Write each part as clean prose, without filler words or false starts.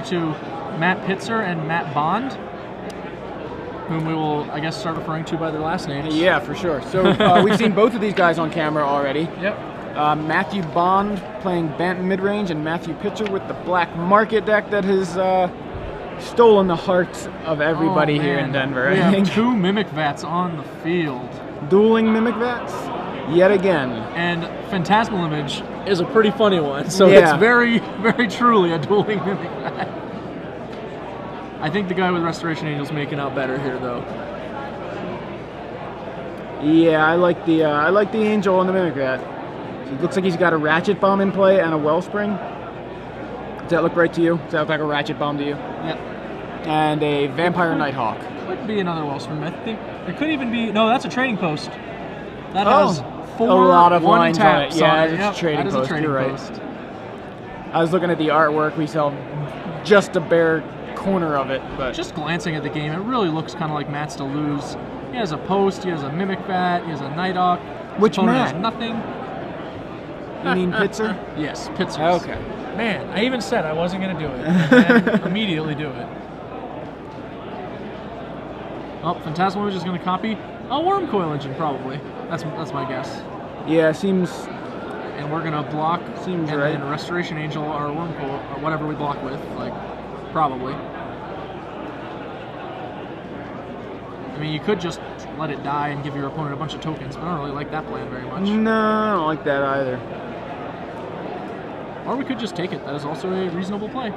to Matt Pitzer and Matt Bond, whom we will, I guess, start referring to by their last names. Yeah, for sure. So we've seen both of these guys on camera already. Yep. Matthew Bond playing Bantam mid-range, and Matthew Pitzer with the Black Market deck that has stolen the hearts of everybody here in Denver. We I think. have 2 Mimic Vats on the field. Dueling Mimic Vats, yet again. And Phantasmal Image is a pretty funny one, so Yeah. it's very, very truly a dueling Mimic Vat. I think the guy with Restoration Angel's making out better here, though. Yeah, I like the Angel on the Mimic Vat. It looks like he's got a Ratchet Bomb in play and a Wellspring. Does that look right to you? Does that look like a Ratchet Bomb to you? Yep. And a Vampire Nighthawk. Could be another Wellspring. I think it could even be. No, that's a trading post. That has 4 a lot of lines on taps it. Yeah, on it. it's Yep, a trading that is post. a trading You're right. post. I was looking at the artwork. We saw just a bare corner of it, but Just glancing at the game, it really looks kind of like Matt's to lose. He has a post, he has a Mimic Vat, he has a Nighthawk. Which Opponent Matt? has nothing. you mean Pitzer? Yes, Pitzer. Okay. Man, I even said I wasn't going to do it. And immediately do it. Oh, Phantasmal Image is going to copy a Worm Coil Engine, probably. That's my guess. Yeah, seems And we're going to block, Seems and right. then Restoration Angel or Worm Coil, or whatever we block with, like, probably. I mean, you could just let it die and give your opponent a bunch of tokens, but I don't really like that plan very much. no, I don't like that either. Or we could just take it. That is also a reasonable play.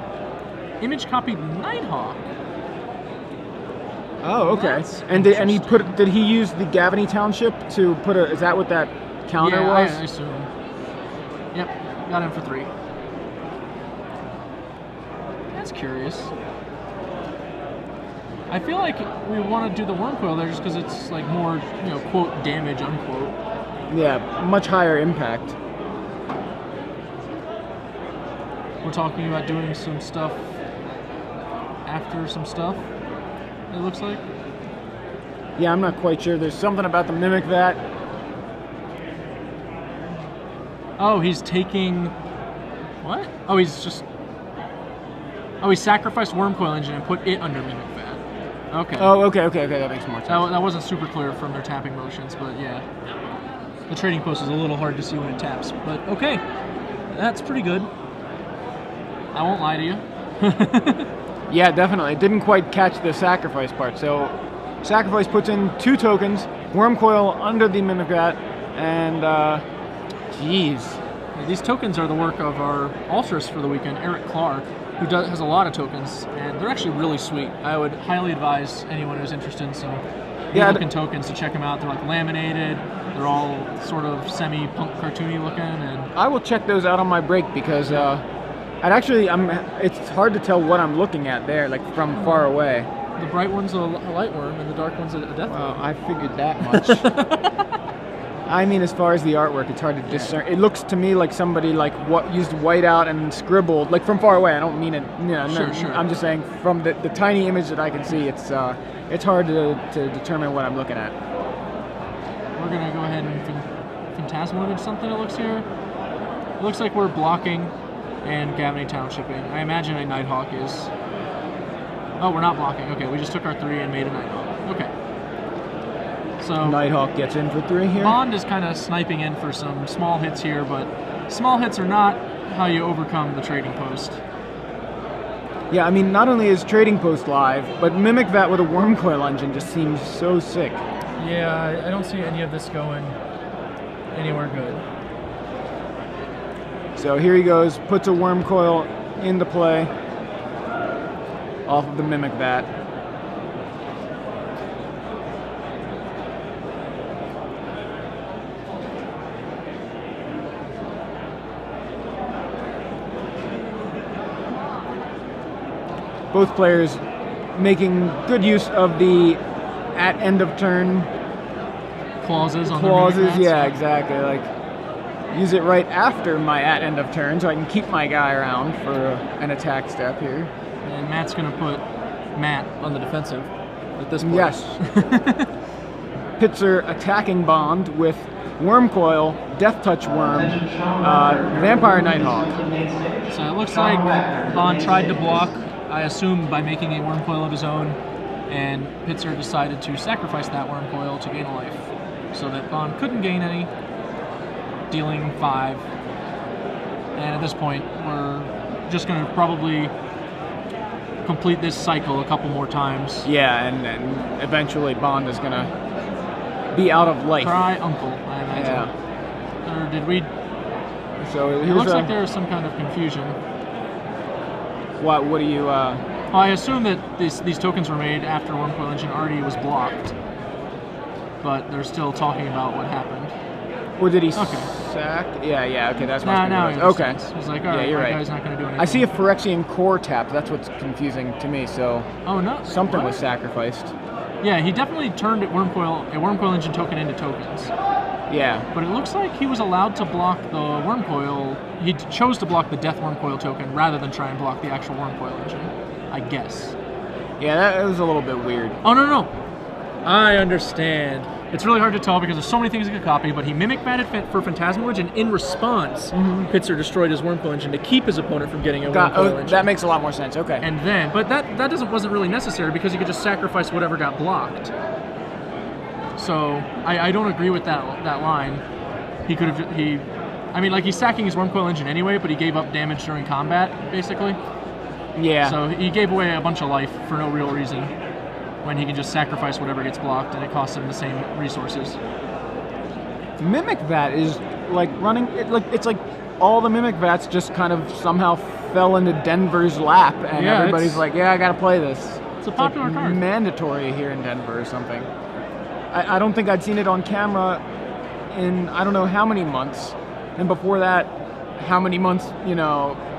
Image copied Nighthawk. Oh, okay. That's And did he use the Gavany Township to put a? Is that what that counter Yeah, was? I assume. Yep, got him for 3. That's curious. I feel like we want to do the Worm Coil there just because it's like more, quote, damage, unquote. Yeah, much higher impact. We're talking about doing some stuff after some stuff, it looks like. Yeah, I'm not quite sure. There's something about the Mimic Vat. Oh, he's taking... What? Oh, he sacrificed Worm Coil Engine and put it under Mimic Vat. Okay. Oh, okay, that makes more sense. That wasn't super clear from their tapping motions, but yeah. The trading post is a little hard to see when it taps, but okay. That's pretty good. I won't lie to you. Yeah, definitely. Didn't quite catch the sacrifice part. So, sacrifice puts in 2 tokens, Worm Coil under the Mimic Vat, and jeez. These tokens are the work of our altruist for the weekend, Eric Clark, who has a lot of tokens, and they're actually really sweet. I would highly advise anyone who's interested in some good-looking tokens to check them out. They're like laminated. They're all sort of semi-punk cartoony looking, and I will check those out on my break because it's hard to tell what I'm looking at there, like from far away. the bright one's a light worm, and the dark one's a death worm. I figured that much. I mean, as far as the artwork, it's hard to discern. It looks to me like somebody used whiteout and scribbled, like from far away. I don't mean it. Sure. I'm just saying from the tiny image that I can see, it's hard to determine what I'm looking at. We're gonna go ahead and Phantasmal Image something. It looks here. It looks like we're blocking and Gavany Townshipping. I imagine a Nighthawk is. Oh, we're not blocking. Okay, we just took our 3 and made a Nighthawk. Okay. So Nighthawk gets in for 3 here. Bond is kind of sniping in for some small hits here, but small hits are not how you overcome the trading post. Yeah, I mean, not only is Trading Post live, but Mimic Vat with a Worm Coil Engine just seems so sick. Yeah, I don't see any of this going anywhere good. So here he goes, puts a Worm Coil into play off of the Mimic Vat. Both players making good use of the at end of turn Clauses on clauses. their Mimic Vats. Yeah, exactly. Like use it right after my at end of turn, so I can keep my guy around for an attack step here. And Matt's going to put Matt on the defensive at this point. Yes. Pitzer attacking Bond with Worm Coil, Death Touch Worm, Vampire Nighthawk. So it looks like Bond tried to block I assume by making a worm coil of his own, and Pitzer decided to sacrifice that worm coil to gain a life, so that Bond couldn't gain any, dealing 5. And at this point, we're just going to probably complete this cycle a couple more times. Yeah, and eventually Bond is going to be out of life. Cry uncle, I imagine. Yeah. Or did we... So it looks like there is some kind of confusion. What do you... Well, I assume that these tokens were made after Worm Coil Engine already was blocked. But they're still talking about what happened. Or did he sack? Yeah, okay, that's now he okay. He's like, alright, you're right. Guy's not going to do anything. I see a Phyrexian core tap. That's what's confusing to me, so... Oh, no. Something was sacrificed. Yeah, he definitely turned a Worm Coil Engine token into tokens. Yeah. But it looks like he was allowed to block the Worm Coil. He chose to block the Death Worm Coil token rather than try and block the actual Worm Coil Engine, I guess. Yeah, that was a little bit weird. Oh, no. I understand. It's really hard to tell because there's so many things he could copy, but he mimic batted for Phantasmalage, and in response, Pitzer destroyed his Worm Coil Engine to keep his opponent from getting a Worm Coil Engine. That makes a lot more sense, okay. And then, but that wasn't really necessary because he could just sacrifice whatever got blocked. So I don't agree with that line. He could have I mean, like, he's sacking his Worm Coil Engine anyway, but he gave up damage during combat, basically. Yeah. So he gave away a bunch of life for no real reason, when he can just sacrifice whatever gets blocked, and it costs him the same resources. Mimic Vat is like running. It's like all the Mimic Vats just kind of somehow fell into Denver's lap, and everybody's like, "Yeah, I got to play this." It's a popular card. Mandatory here in Denver or something. I don't think I'd seen it on camera in I don't know how many months, and before that, how many months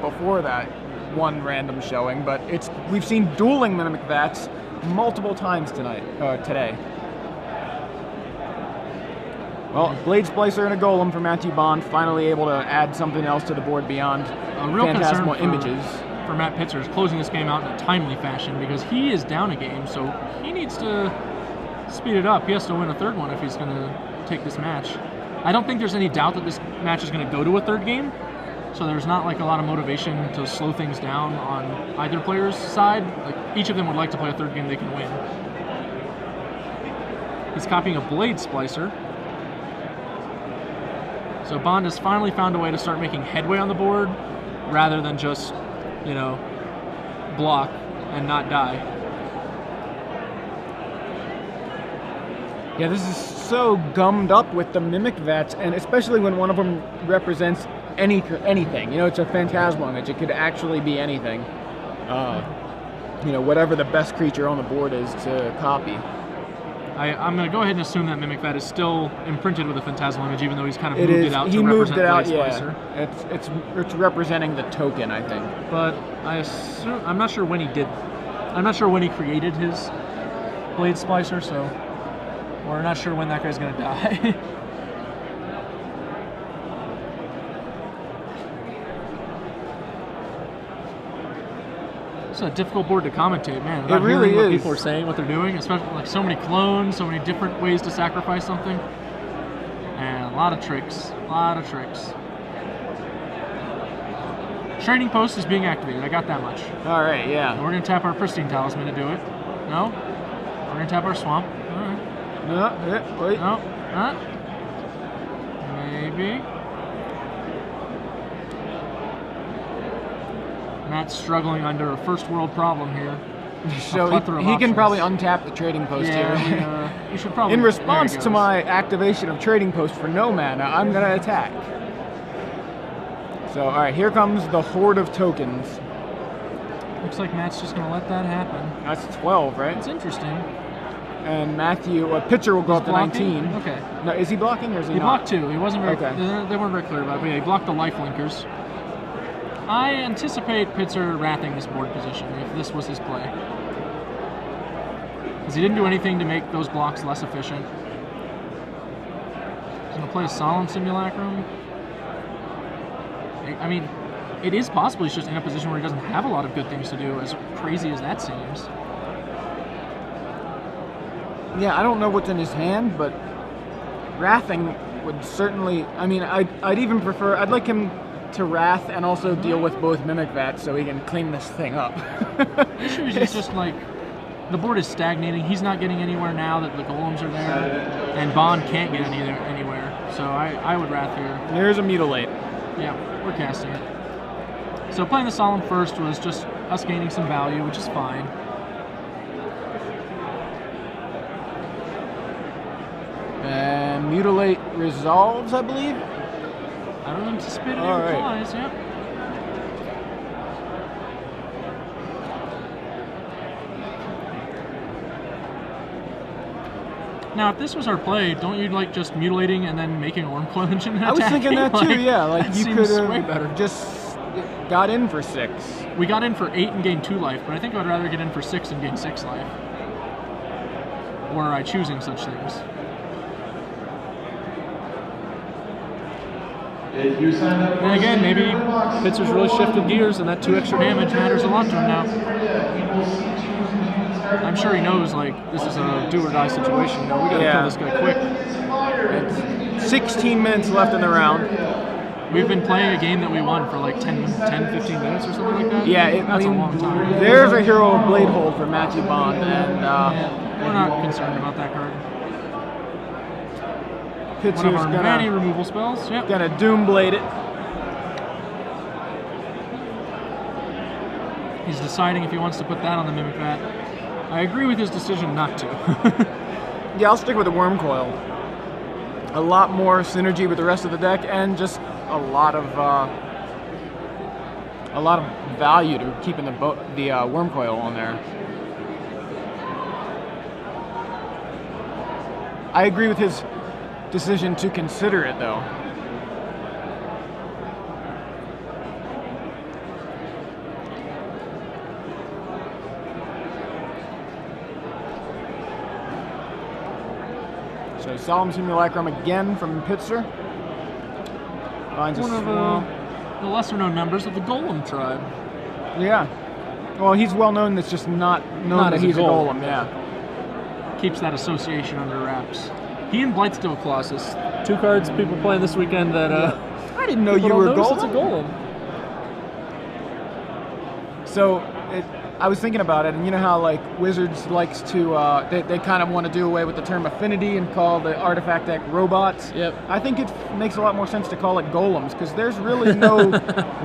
before that one random showing. But we've seen dueling Mimic Vats multiple times today. Well, Blade Splicer and a Golem for Matthew Bond, finally able to add something else to the board beyond Phantasmal images. For Matt Pitzer is closing this game out in a timely fashion because he is down a game, so he needs to speed it up. He has to win a third one if he's going to take this match. I don't think there's any doubt that this match is going to go to a third game, so there's not like a lot of motivation to slow things down on either player's side. Like, each of them would like to play a third game they can win. He's copying a Blade Splicer. So Bond has finally found a way to start making headway on the board rather than just, block and not die. Yeah, this is so gummed up with the Mimic Vats, and especially when one of them represents anything. It's a Phantasmal image. It could actually be anything. Whatever the best creature on the board is to copy. I'm going to go ahead and assume that Mimic Vat is still imprinted with a Phantasmal image, even though he's kind of moved it out to represent Blade Splicer. It's representing the token, I think. But I'm not sure when he created his Blade Splicer, so we're not sure when that guy's going to die. It's a difficult board to commentate, man. It really is. What people are saying, what they're doing, especially like so many clones, so many different ways to sacrifice something, and a lot of tricks. Trading Post is being activated. I got that much. All right, yeah. And we're gonna tap our Pristine Talisman to do it. No. We're gonna tap our Swamp. All right. No. Wait. No. Maybe. Matt's struggling under a first world problem here. So he can probably untap the Trading Post here. We should probably. In response to my activation of Trading Post for no mana, I'm going to attack. So, alright, here comes the Horde of Tokens. Looks like Matt's just going to let that happen. That's 12, right? It's interesting. And Pitzer will go up to 19. Okay. No, is he blocking or is he not? He blocked 2. He wasn't very. Okay. They weren't very clear about it, but yeah, he blocked the life linkers. I anticipate Pitzer wrathing this board position if this was his play. Because he didn't do anything to make those blocks less efficient. He's going to play a Solemn Simulacrum. I mean, it is possible he's just in a position where he doesn't have a lot of good things to do, as crazy as that seems. Yeah, I don't know what's in his hand, but wrathing would certainly... I mean, I'd even prefer... I'd like him to wrath and also deal with both Mimic Vats so he can clean this thing up. The issue is just like the board is stagnating. He's not getting anywhere now that the golems are there, and Bond can't get anywhere. So I would rather. There's a mutilate. Yeah, we're casting it. So playing the Solemn first was just us gaining some value, which is fine. And mutilate resolves, I believe. I don't anticipate any All right. replies. Yep. Now, if this was our play, don't you like just mutilating and then making a worm coil engine and I was thinking that too. Like, Yeah, like that you seems could way better. have just got in for 6. We got in for 8 and gained 2 life, but I think I'd rather get in for 6 and gain 6 life. Or am I choosing such things? And again, maybe Pitzer's really shifted gears, and that 2 extra damage matters a lot to him now. I'm sure he knows, like, this is a do-or-die situation. You know, we gotta kill this guy quick. It's 16 minutes left in the round. We've been playing a game that we won for like 10, 15 minutes or something like that. Yeah, that's a long time. There's a hero of Blade Hold for Matthew Bond, and we're not concerned about that card. Pitzer's One of our many removal spells. Yep. Gonna Doom Blade it. He's deciding if he wants to put that on the Mimic Vat. I agree with his decision not to. Yeah, I'll stick with the Worm Coil. A lot more synergy with the rest of the deck, and just a lot of value to keeping the Worm Coil on there. I agree with his decision to consider it, though. So Solemn Simulacrum again from Pitzer. Finds One of the lesser-known members of the Golem tribe. Yeah. Well, he's well known. That's just not known that as a he's a golem. golem. Yeah. Keeps that association under wraps. He and Blightsteel Colossus, 2 cards people playing this weekend that I didn't know you were a golem. It's a golem. So I was thinking about it, and you know how like Wizards likes to they kind of want to do away with the term affinity and call the artifact deck robots. Yep. I think it makes a lot more sense to call it golems, because there's really no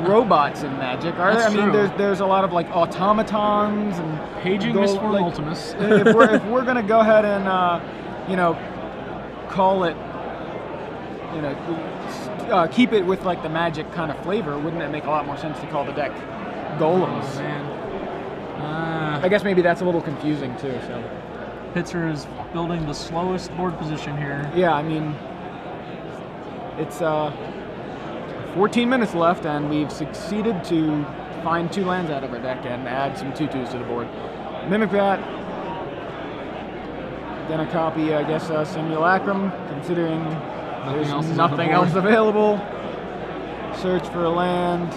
robots in Magic, are there? That's I mean, true. there's a lot of like automatons and Paging Mistform Ultimus. if we're gonna go ahead and call it, keep it with like the Magic kind of flavor, wouldn't it make a lot more sense to call the deck golems? Oh, man. I guess maybe that's a little confusing too. So Pitzer is building the slowest board position here. yeah, I mean, it's 14 minutes left, and we've succeeded to find 2 lands out of our deck and add some 2/2s to the board. Mimic Vat. Gonna copy, I guess, Simulacrum, considering there's nothing else available. Search for a land.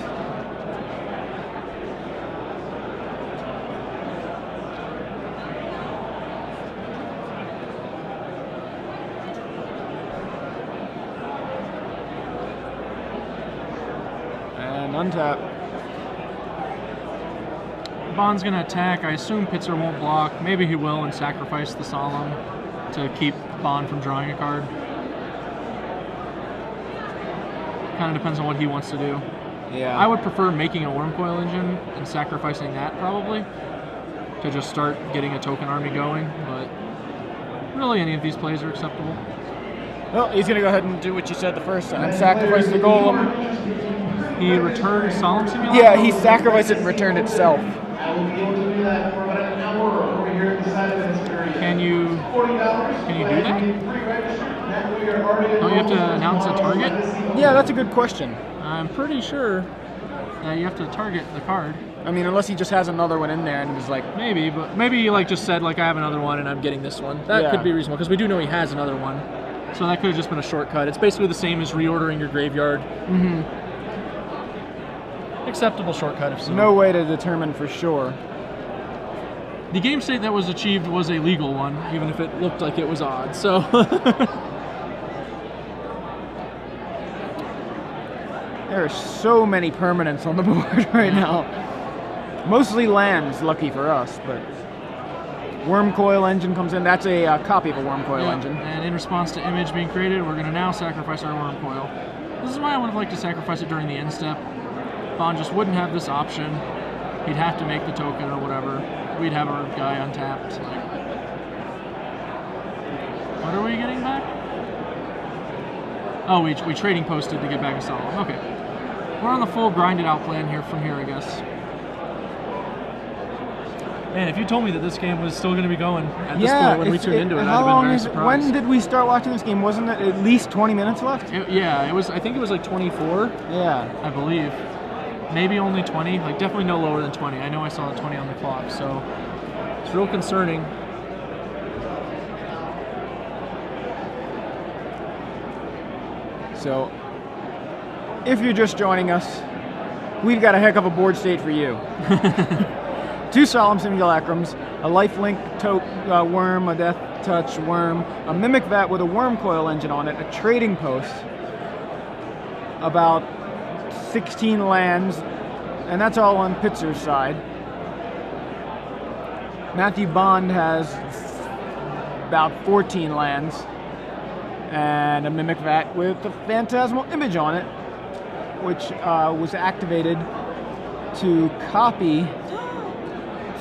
And untap. Bond's gonna attack. I assume Pitzer won't block. Maybe he will and sacrifice the Solemn to keep Bond from drawing a card. Kind of depends on what he wants to do. Yeah. I would prefer making a Worm Coil engine and sacrificing that probably to just start getting a token army going, but really any of these plays are acceptable. Well, he's gonna go ahead and do what you said the first time. Sacrifice the golem. He returned Solemn Simulacrum? Yeah, he sacrificed it and returned itself. Can you do that? Don't you have to announce a target? Yeah, that's a good question. I'm pretty sure that you have to target the card. I mean, unless he just has another one in there and was like, Maybe, but maybe he like just said like I have another one and I'm getting this one. That Yeah. could be reasonable because we do know he has another one. So that could have just been a shortcut. It's basically the same as reordering your graveyard. mm-hmm. Acceptable shortcut if so. No way to determine for sure. The game state that was achieved was a legal one, even if it looked like it was odd. So There are so many permanents on the board right now. Mostly lands, lucky for us, but worm coil engine comes in. That's a copy of a worm coil engine. And in response to image being created, we're going to now sacrifice our worm coil. This is why I would have liked to sacrifice it during the end step. Bond just wouldn't have this option. He'd have to make the token or whatever. We'd have our guy untapped. Like, what are we getting back? Oh, we trading posted to get back a Solemn. Okay. We're on the full grinded out plan here from here, I guess. Man, if you told me that this game was still going to be going at this point when we tuned into it, I'd have been very surprised. When did we start watching this game? Wasn't it at least 20 minutes left? Yeah, it was. I think it was like 24. Yeah, I believe. Maybe only 20. Like definitely no lower than 20. I know I saw 20 on the clock, so it's real concerning. So, if you're just joining us, we've got a heck of a board state for you. 2 Solemn Simulacrums, a lifelink worm, a death touch worm, a mimic vat with a worm coil engine on it, a trading post, about 16 lands, and that's all on Pitzer's side. Matthew Bond has about 14 lands, and a mimic vat with a phantasmal image on it, which was activated to copy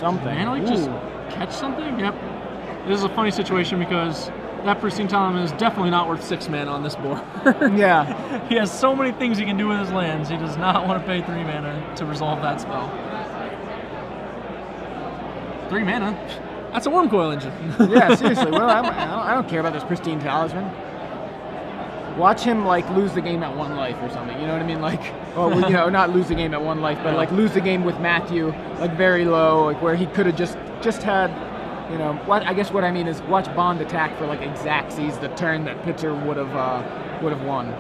something. Man, like just catch something? Yep. This is a funny situation because that Pristine Talisman is definitely not worth 6 mana on this board. Yeah. He has so many things he can do with his lands. He does not want to pay 3 mana to resolve that spell. 3 mana? That's a worm coil engine. Yeah, seriously. Well, I don't care about this Pristine Talisman. Watch him like lose the game at 1 life or something. You know what I mean? Like, well, you know, not lose the game at 1 life, but like lose the game with Matthew, like very low, like where he could have just had, you know. What I guess what I mean is watch Bond attack for like exactsies the turn that Pitzer would have won.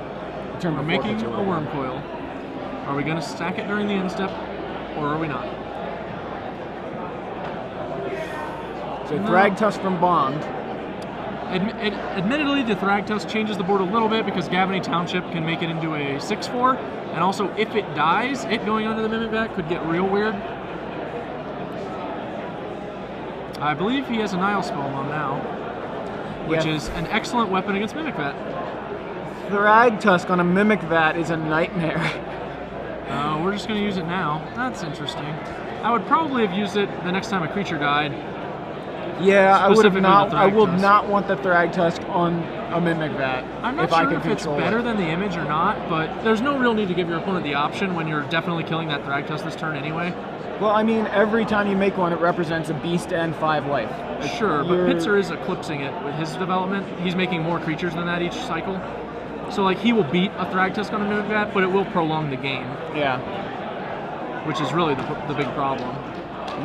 The turn We're before making Pitzer a worm coil. Are we going to stack it during the end step, or are we not? So Thrag Tusk from Bond. Admittedly, the Thragtusk changes the board a little bit because Gavany Township can make it into a 6/4, and also if it dies, it going onto the Mimic Vat could get real weird. I believe he has a Nile Spellbomb now, which is an excellent weapon against Mimic Vat. Thrag Tusk on a Mimic Vat is a nightmare. We're just going to use it now. That's interesting. I would probably have used it the next time a creature died. Yeah, I would have not. I will Thragtusk. not want the Thrag Tusk on a Mimic Vat. I'm not sure if it's better than the image or not, but there's no real need to give your opponent the option when you're definitely killing that Thragtusk this turn anyway. Well, I mean, every time you make one, it represents a beast and 5 life. Sure, but Pitzer is eclipsing it with his development. He's making more creatures than that each cycle. So, like, he will beat a Thragtusk on a Mimic Vat, but it will prolong the game. Yeah. Which is really the big problem.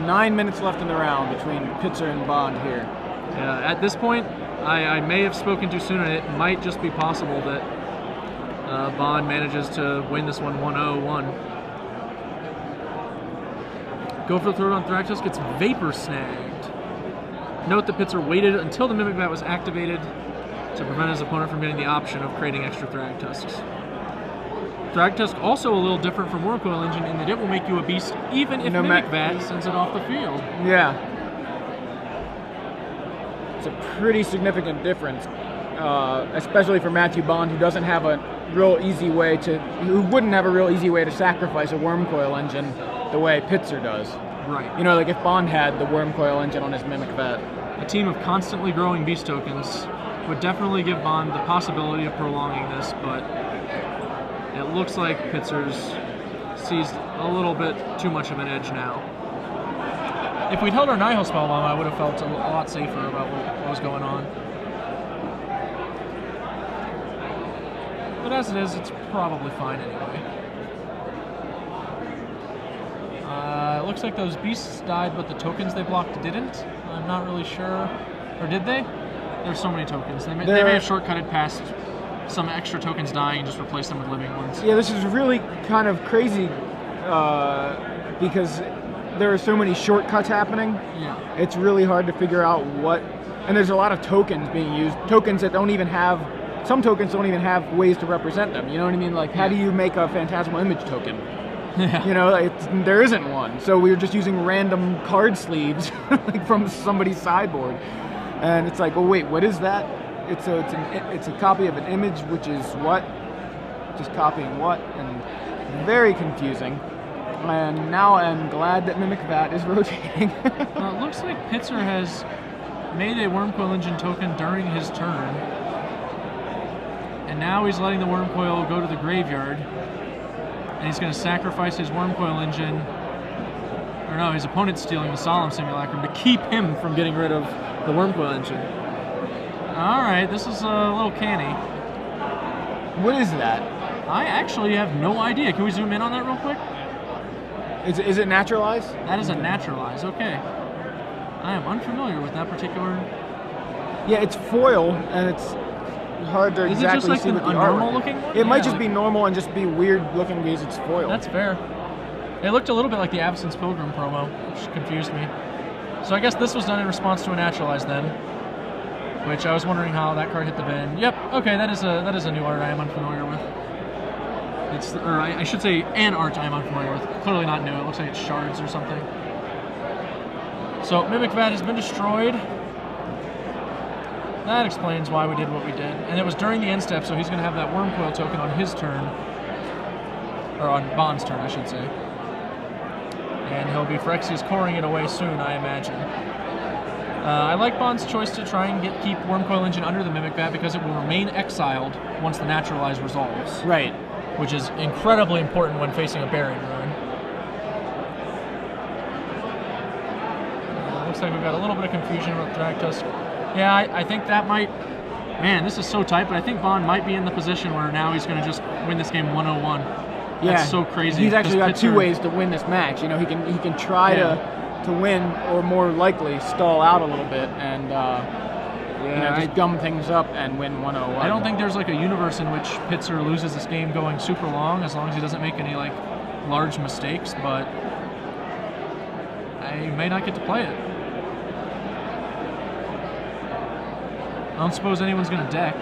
9 minutes left in the round between Pitzer and Bond here. At this point, I may have spoken too soon, and it might just be possible that Bond manages to win this one 1-0-1. Go for the throw on Thragtusk, gets Vapor Snagged. Note that Pitzer waited until the Mimic Vat was activated to prevent his opponent from getting the option of creating extra Thragtusks. Thragtusk also a little different from Worm Coil Engine in that it will make you a beast even if Mimic Vat sends it off the field. Yeah. It's a pretty significant difference, especially for Matthew Bond, who doesn't have a real easy way who wouldn't have a real easy way to sacrifice a Worm Coil Engine the way Pitzer does. Right. You know, like if Bond had the Worm Coil Engine on his Mimic Vat. A team of constantly growing beast tokens would definitely give Bond the possibility of prolonging this, but it looks like Pitzer's seized a little bit too much of an edge now. If we'd held our Nihil Spellbomb, I would have felt a lot safer about what was going on. But as it is, it's probably fine anyway. It looks like those beasts died, but the tokens they blocked didn't. I'm not really sure. Or did they? There's so many tokens. They may have shortcutted past some extra tokens dying and just replace them with living ones. Yeah, this is really kind of crazy because there are so many shortcuts happening. Yeah. It's really hard to figure out what, and there's a lot of tokens being used. Tokens that don't even have, some tokens don't even have ways to represent them. You know what I mean? Like, how do you make a Phantasmal Image token? Yeah. You know, there isn't one. So we were just using random card sleeves like from somebody's sideboard. And it's like, well, wait, what is that? It's a copy of an image, which is what? Just copying what? And very confusing. And now I'm glad that Mimic Vat is rotating. Well, it looks like Pitzer has made a Wormcoil Engine token during his turn. And now he's letting the Wormcoil go to the graveyard. And he's going to sacrifice his Wormcoil Engine. Or no, his opponent's stealing the Solemn Simulacrum to keep him from getting rid of the Wormcoil Engine. Alright, this is a little canny. What is that? I actually have no idea. Can we zoom in on that real quick? Is it naturalized? That is a naturalize, okay. I am unfamiliar with that particular... Yeah, it's foil, and it's hard to Is exactly it just like see what a the normal artwork looking is. one? It might Yeah, just like- be normal and just be weird looking because it's foil. That's fair. It looked a little bit like the Absence Pilgrim promo, which confused me. So I guess this was done in response to a naturalize then, which I was wondering how that card hit the bin. Yep, okay, that is a new art I am unfamiliar with. I should say an art I am unfamiliar with. Clearly not new. It looks like it's shards or something. So Mimic Vat has been destroyed. That explains why we did what we did. And it was during the end step, so he's going to have that Wormcoil token on his turn. Or on Bond's turn, I should say. And he'll be Phyrexia's coring it away soon, I imagine. I like Bond's choice to try and keep Wormcoil Engine under the Mimic Vat because it will remain exiled once the naturalize resolves. Right. Which is incredibly important when facing a Burying Ruin. Looks like we've got a little bit of confusion about Thragtusk. Yeah, I think that might... Man, this is so tight, but I think Bond might be in the position where now he's going to just win this game 101. Yeah, that's so crazy. He's actually got two Pitzer- ways to win this match. You know, he can try to win, or more likely stall out a little bit and just gum things up and win 101. I don't think there's like a universe in which Pitzer loses this game going super long, as long as he doesn't make any like large mistakes. But I may not get to play it. I don't suppose anyone's gonna deck.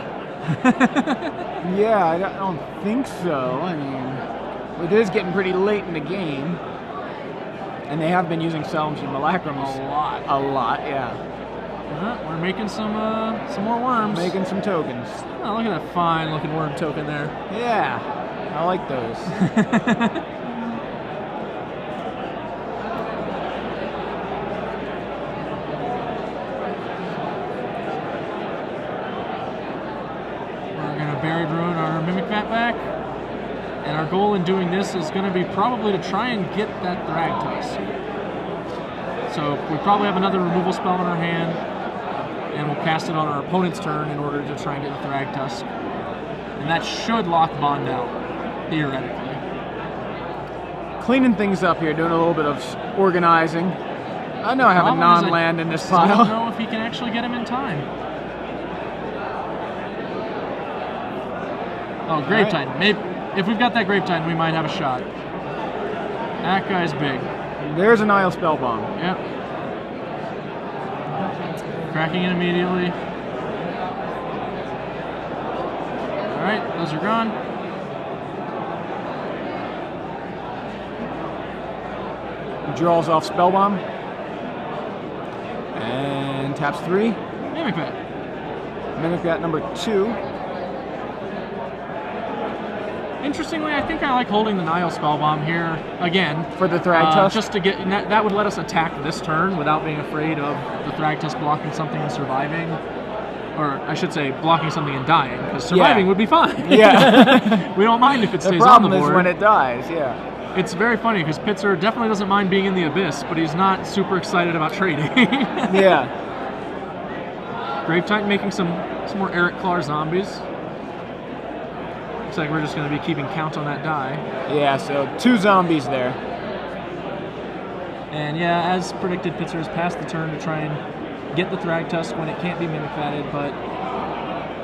Yeah, I don't think so. I mean, it is getting pretty late in the game. And they have been using Solemn Simulacrums a lot, yeah. We're making some more worms. Making some tokens. Oh, look at that fine looking worm token there. Yeah, I like those. We're gonna Buried Ruin our Mimic Vat back. And our goal in doing this is going to be probably to try and get that Thragtusk. So we probably have another removal spell in our hand, and we'll cast it on our opponent's turn in order to try and get the Thragtusk. And that should lock Bond out, theoretically. Cleaning things up here, doing a little bit of organizing. I know I have a non-land in this pile. I don't know if he can actually get him in time. Oh, Grave Titan. Maybe. If we've got that Grave Titan, we might have a shot. That guy's big. There's an Isle Spellbomb. Yep. Cracking it immediately. Alright, those are gone. Draws off Spellbomb. And taps 3. Mimic Vat. Mimic Vat number 2. Interestingly, I think I like holding the Nile Spellbomb here again. For the Thragtusk? Just to get... That would let us attack this turn without being afraid of the Thragtusk blocking something and surviving. Or, I should say, blocking something and dying, because surviving would be fine. Yeah. We don't mind if it stays on the problem board. is when it dies, yeah. It's very funny, because Pitzer definitely doesn't mind being in the Abyss, but he's not super excited about trading. Yeah. Grave Titan making some more Eric Clar zombies. Looks like we're just going to be keeping count on that die. Yeah, so 2 zombies there. And yeah, as predicted, Pitzer has passed the turn to try and get the Thragtusk when it can't be Mimic Vatted, but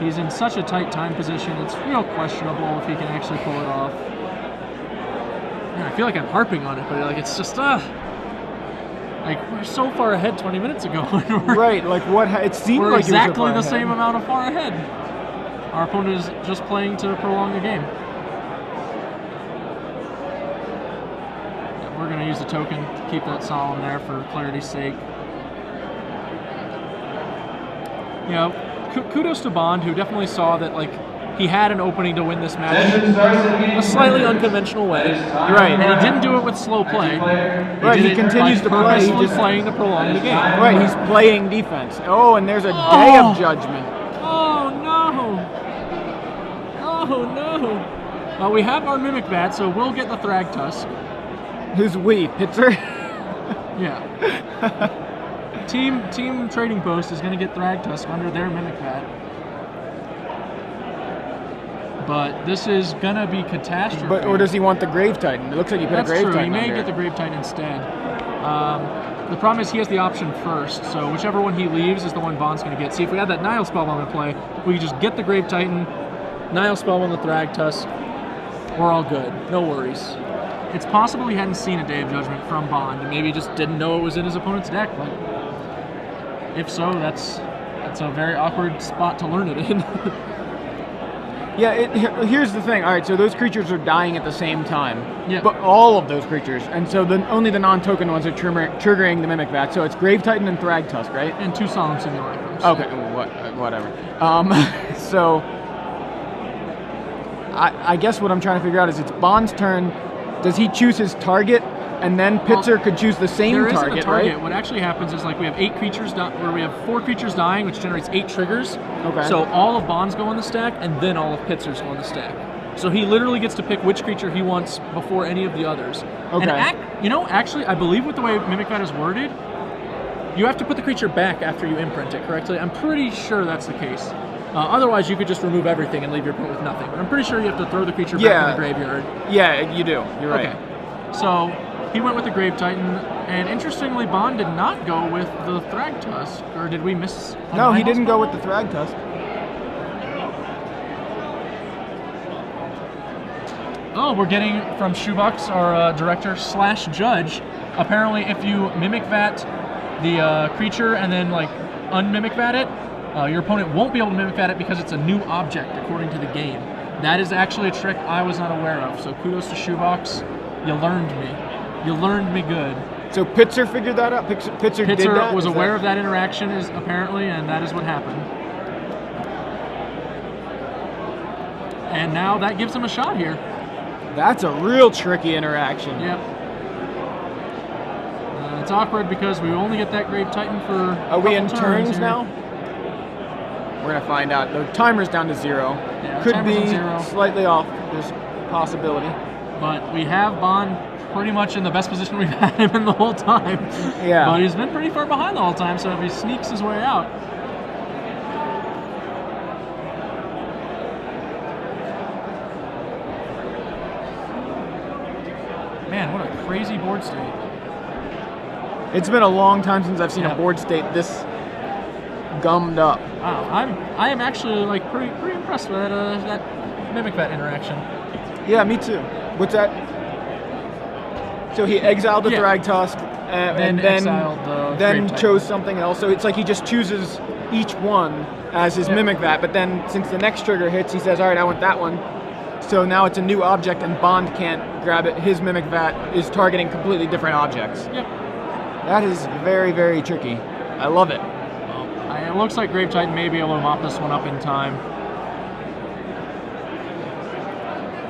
he's in such a tight time position, it's real questionable if he can actually pull it off. Man, I feel like I'm harping on it, but like it's just, like we're so far ahead 20 minutes ago. Right, like what, it seemed We're like exactly you were the same amount of far ahead. Our opponent is just playing to prolong the game. to use the token to keep that solemn there for clarity's sake. You know, kudos to Bond, who definitely saw that, like, he had an opening to win this match a slightly unconventional way. Right. And he didn't do it with slow play. Right, he continues to play. He's just playing to prolong the game. Right, he's playing defense. Oh, and there's a day of judgment. Oh, no. Oh, no. We have our Mimic Bat, so we'll get the Thragtusk. Who's we? Pitzer? Yeah. Team Trading Post is going to get Thragtusk under their Mimic Bat. But this is going to be catastrophe. Or does he want the Grave Titan? It looks like he put a Grave Titan He may under. get the Grave Titan instead. The problem is he has the option first, so whichever one he leaves is the one Bond's going to get. See, if we had that Nile Spellbomb in play, we could just get the Grave Titan, Nile Spellbomb the Thragtusk. We're all good. No worries. It's possible he hadn't seen a Day of Judgment from Bond and maybe just didn't know it was in his opponent's deck. Like, if so, that's a very awkward spot to learn it in. Yeah, here's the thing. All right, so those creatures are dying at the same time. Yeah. But all of those creatures, and so only the non-token ones are triggering the Mimic Bat. So it's Grave Titan and Thragtusk, right? And 2 Solemn Simulacrums. Okay, whatever. So I guess what I'm trying to figure out is it's Bond's turn. Does he choose his target, and then Pitzer could choose the same there isn't target, a target. right? What actually happens is, like, we have 8 creatures, or we have 4 creatures dying, which generates 8 triggers. Okay. So all of Bond's go on the stack, and then all of Pitzer's go on the stack. So he literally gets to pick which creature he wants before any of the others. Okay. And actually, I believe with the way Mimic Bat is worded, you have to put the creature back after you imprint it correctly. I'm pretty sure that's the case. Otherwise, you could just remove everything and leave your opponent with nothing. But I'm pretty sure you have to throw the creature back in the graveyard. Yeah, you do. You're right. Okay. So he went with the Grave Titan, and interestingly, Bond did not go with the Thragtusk. Or did we miss? No, he didn't go with the Thragtusk. Oh, we're getting from Shoebox, our director / judge. Apparently, if you Mimic Vat the creature and then, like, unmimic Vat it, your opponent won't be able to Mimic Vat it because it's a new object according to the game. That is actually a trick I was not aware of. So kudos to Shoebox. You learned me. You learned me good. So Pitzer figured that out? Pitzer did that? Was aware of that interaction, apparently, and that is what happened. And now that gives him a shot here. That's a real tricky interaction. Yep. It's awkward because we only get that Grave Titan for Are we in turns here. now? We're going to find out. The timer's down to 0. Yeah, could be 0. Slightly off. There's a possibility. But we have Bond pretty much in the best position we've had him in the whole time. Yeah. But he's been pretty far behind the whole time, so if he sneaks his way out. Man, what a crazy board state. It's been a long time since I've seen Yeah. a board state this gummed up. Wow, I am actually, like, pretty impressed with that Mimic Vat interaction. Yeah, me too. What's that? So he exiled the Yeah. Thragtusk and then exiled the then Grave Titan. chose something else. So it's like he just chooses each one as his Mimic Vat, but then since the next trigger hits, he says, all right, I want that one. So now it's a new object and Bond can't grab it. His Mimic Vat is targeting completely different objects. Yep. That is very, very tricky. I love it. It looks like Grave Titan may be able to mop this one up in time.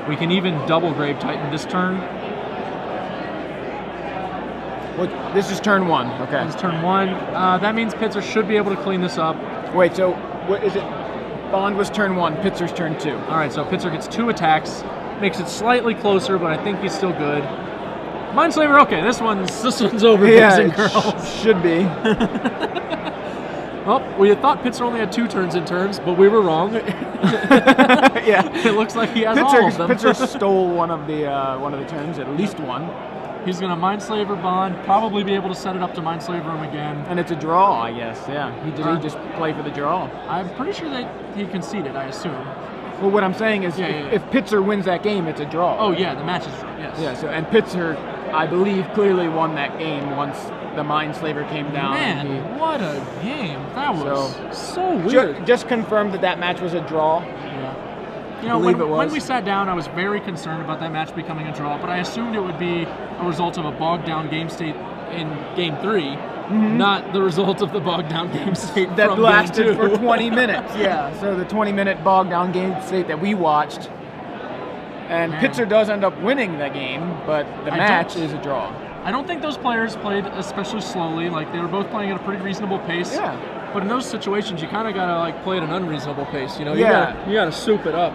We can even double Grave Titan this turn. Well, this is turn 1. Okay. This is turn 1. That means Pitzer should be able to clean this up. Wait, so what is it? Bond was turn 1, Pitzer's turn 2. All right, so Pitzer gets 2 attacks. Makes it slightly closer, but I think he's still good. Mindslaver, okay, this one's over, boys and girls. Should be. Well, we had thought Pitzer only had 2 turns in turns, but we were wrong. Yeah. It looks like he has all of them. Pitzer stole one of the turns, at least one. He's going to Mindslaver Bond, probably be able to set it up to Mindslaver him again. And it's a draw, I guess, yeah. He just play for the draw? I'm pretty sure that he conceded, I assume. Well, what I'm saying is, if Pitzer wins that game, it's a draw. Oh, yeah, the match is drawn, yes. Yeah, so, and Pitzer, I believe, clearly won that game once the Mindslaver came down. Man, what a game. That was so weird. Just confirmed that match was a draw. Yeah. You know, believe it was. when we sat down, I was very concerned about that match becoming a draw, but I assumed it would be a result of a bogged down game state in Game 3, not the result of the bogged down game state that from lasted Game 2. for 20 minutes. Yeah, so the 20-minute bogged down game state that we watched. And Man. Pitzer does end up winning the game, but the match don't- is a draw. I don't think those players played especially slowly. Like, they were both playing at a pretty reasonable pace. Yeah. But in those situations, you kind of got to, like, play at an unreasonable pace, you know? Yeah. You gotta soup it up.